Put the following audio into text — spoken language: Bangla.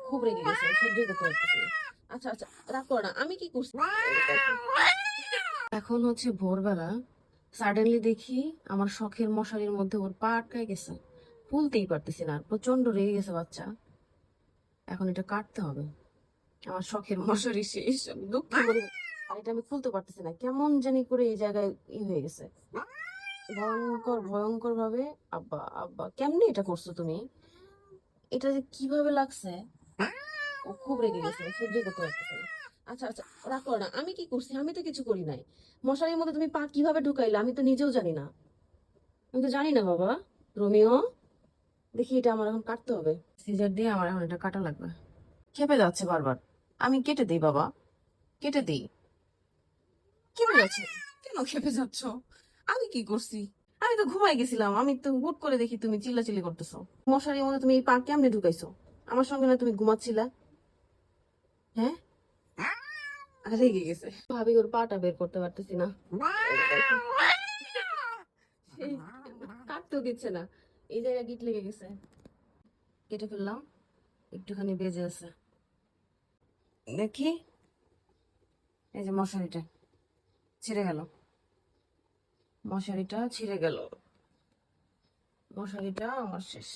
খুব রেগে গেছে, সহ্য করতে পারতেছি না। আচ্ছা আচ্ছা, রাগ করো না, আমি কি করছি? এখন হচ্ছে ভোরবেলা, সাডেনলি দেখি আমার শখের মশারির মধ্যে ওর পা আটকায় গেছে। খুলতেই পারতেছি না, আর প্রচন্ড রেগে গেছে বাচ্চা। এখন এটা কাটতে হবে। আমার শখের মশারি শেষ, আমি দুঃখে মরে যাচ্ছি। আর এটা আমি খুলতে পারতেছি না, কেমন জানি করে এই জায়গায় হয়ে গেছে ভয়ঙ্কর ভয়ঙ্কর ভাবে। আব্বা আব্বা, কেমনে এটা করছো তুমি? এটা যে কিভাবে লাগছে! ও খুব রেগে গেছে, সহ্য করতে পারতেছে না। আচ্ছা আচ্ছা, রাগ করো না, আমি কি করছি? আমি তো কিছু করি নাই। মশারির মধ্যে তুমি পা কিভাবে ঢুকাইলে আমি তো নিজেও জানি না। আমি তো জানি না বাবা। রোমিও, দেখি এটা আমার এখন কাটতে হবে। সিজার দিয়ে আমার এখন এটা কাটা লাগবে। খেপে যাচ্ছে বারবার। আমি কেটে দিই বাবা, কেটে দিই। কেটে যাচ্ছে, কেন খেপে যাচ্ছ? আমি কি করছি? আমি তো ঘুমাই গেছিলাম, আমি তো হুট করে দেখি তুমি চিল্লাচিল্লি করতেছো। মশারির মধ্যে তুমি এই পা কেমনে ঢুকাইছো? আমার সঙ্গে না তুমি ঘুমাচ্ছিলা? হ্যাঁ, রেগে গেছে। ভাবি ওর পাটা বের করতে পারতেছি না। সেই কাটতেও দিচ্ছে না, এই জায়গায় গিট লেগে গেছে। কেটে ফেললাম, একটুখানি বেজে আছে। দেখি, এই যে মশারিটা ছিঁড়ে গেল, মশারিটা ছিঁড়ে গেল, মশারিটা আমার শেষ।